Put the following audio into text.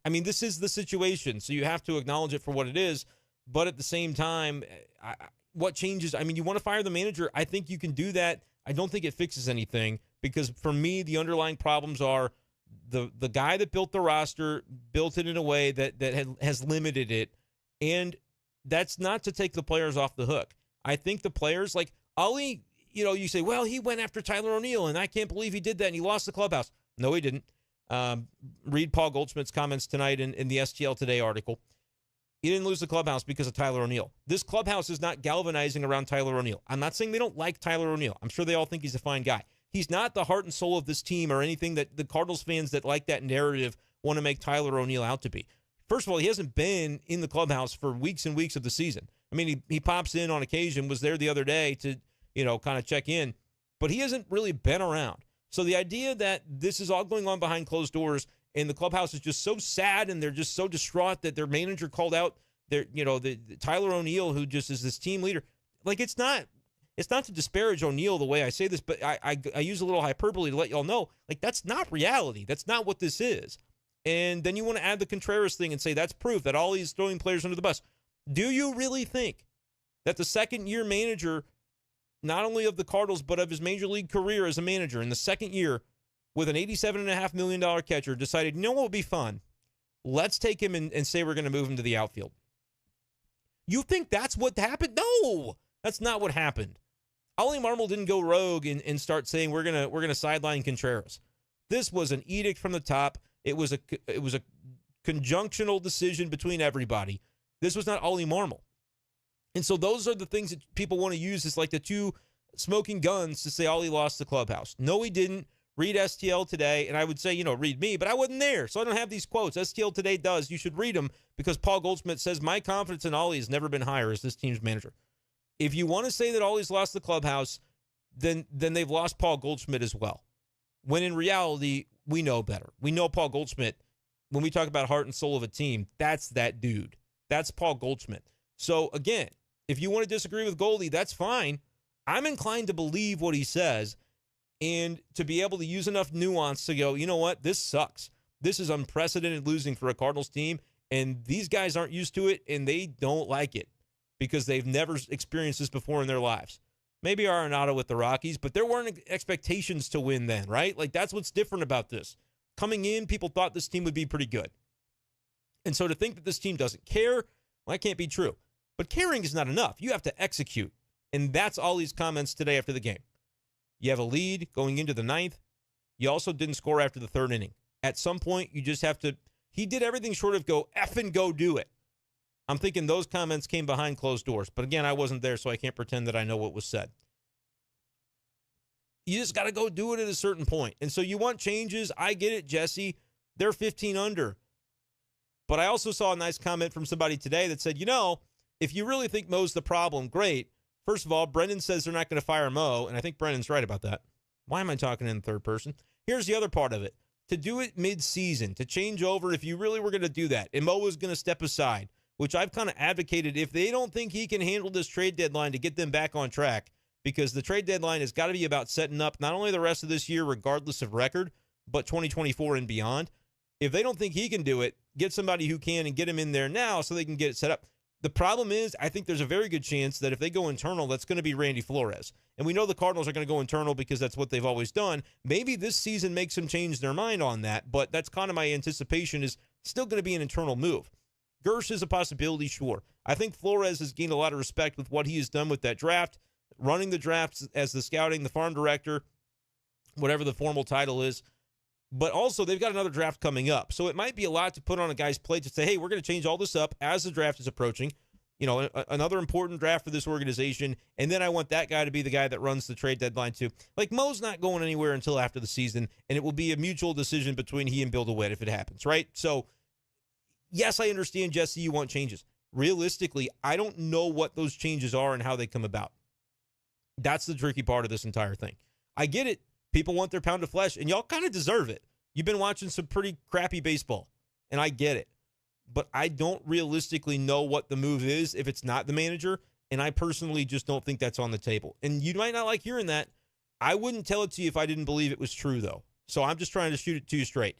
I mean, this is the situation, so you have to acknowledge it for what it is. But at the same time, what changes? I mean, you want to fire the manager. I think you can do that. I don't think it fixes anything because for me, the underlying problems are the guy that built the roster built it in a way that has limited it. And that's not to take the players off the hook. I think the players, like Ollie, you say, well, he went after Tyler O'Neill, and I can't believe he did that, and he lost the clubhouse. No, he didn't. Read Paul Goldschmidt's comments tonight in the STL Today article. He didn't lose the clubhouse because of Tyler O'Neill. This clubhouse is not galvanizing around Tyler O'Neill. I'm not saying they don't like Tyler O'Neill. I'm sure they all think he's a fine guy. He's not the heart and soul of this team or anything that the Cardinals fans that like that narrative want to make Tyler O'Neill out to be. First of all, he hasn't been in the clubhouse for weeks and weeks of the season. I mean, he pops in on occasion, was there the other day to, kind of check in, but he hasn't really been around. So the idea that this is all going on behind closed doors and the clubhouse is just so sad and they're just so distraught that their manager called out the Tyler O'Neill, who just is this team leader. Like, it's not to disparage O'Neill the way I say this, but I use a little hyperbole to let y'all know, like, that's not reality. That's not what this is. And then you want to add the Contreras thing and say that's proof that all he's throwing players under the bus. Do you really think that the second-year manager, not only of the Cardinals, but of his major league career as a manager in the second year with an $87.5 million catcher decided, what would be fun? Let's take him and say we're going to move him to the outfield. You think that's what happened? No, that's not what happened. Ollie Marmol didn't go rogue and start saying we're gonna sideline Contreras. This was an edict from the top. It was a conjunctional decision between everybody. This was not Ollie Marmol. And so those are the things that people want to use as like the two smoking guns to say Ollie lost the clubhouse. No, he didn't. Read STL Today, and I would say, read me, but I wasn't there, so I don't have these quotes. STL Today does. You should read them because Paul Goldschmidt says, my confidence in Ollie has never been higher as this team's manager. If you want to say that Ollie's lost the clubhouse, then they've lost Paul Goldschmidt as well. When in reality, we know better. We know Paul Goldschmidt, when we talk about heart and soul of a team, that's that dude. That's Paul Goldschmidt. So, again, if you want to disagree with Goldie, that's fine. I'm inclined to believe what he says and to be able to use enough nuance to go, you know what, this sucks. This is unprecedented losing for a Cardinals team, and these guys aren't used to it, and they don't like it because they've never experienced this before in their lives. Maybe Arenado with the Rockies, but there weren't expectations to win then, right? Like, that's what's different about this. Coming in, people thought this team would be pretty good. And so to think that this team doesn't care, well, that can't be true. But caring is not enough. You have to execute. And that's all these comments today after the game. You have a lead going into the ninth. You also didn't score after the third inning. At some point, you just have to. He did everything short of go effing go do it. I'm thinking those comments came behind closed doors. But again, I wasn't there, so I can't pretend that I know what was said. You just got to go do it at a certain point. And so you want changes. I get it, Jesse. They're 15 under. But I also saw a nice comment from somebody today that said, if you really think Mo's the problem, great. First of all, Brenden says they're not going to fire Mo, and I think Brendan's right about that. Why am I talking in third person? Here's the other part of it. To do it mid-season, to change over if you really were going to do that, and Mo was going to step aside, which I've kind of advocated if they don't think he can handle this trade deadline to get them back on track, because the trade deadline has got to be about setting up not only the rest of this year, regardless of record, but 2024 and beyond. If they don't think he can do it, get somebody who can and get him in there now so they can get it set up. The problem is, I think there's a very good chance that if they go internal, that's going to be Randy Flores. And we know the Cardinals are going to go internal because that's what they've always done. Maybe this season makes them change their mind on that, but that's kind of my anticipation is still going to be an internal move. Gersh is a possibility, sure. I think Flores has gained a lot of respect with what he has done with that draft, running the drafts as the scouting, the farm director, whatever the formal title is. But also, they've got another draft coming up. So it might be a lot to put on a guy's plate to say, hey, we're going to change all this up as the draft is approaching. Another important draft for this organization. And then I want that guy to be the guy that runs the trade deadline too. Like, Mo's not going anywhere until after the season, and it will be a mutual decision between he and Bill DeWitt if it happens, right? So, yes, I understand, Jesse, you want changes. Realistically, I don't know what those changes are and how they come about. That's the tricky part of this entire thing. I get it. People want their pound of flesh, and y'all kind of deserve it. You've been watching some pretty crappy baseball, and I get it. But I don't realistically know what the move is if it's not the manager, and I personally just don't think that's on the table. And you might not like hearing that. I wouldn't tell it to you if I didn't believe it was true, though. So I'm just trying to shoot it to you straight.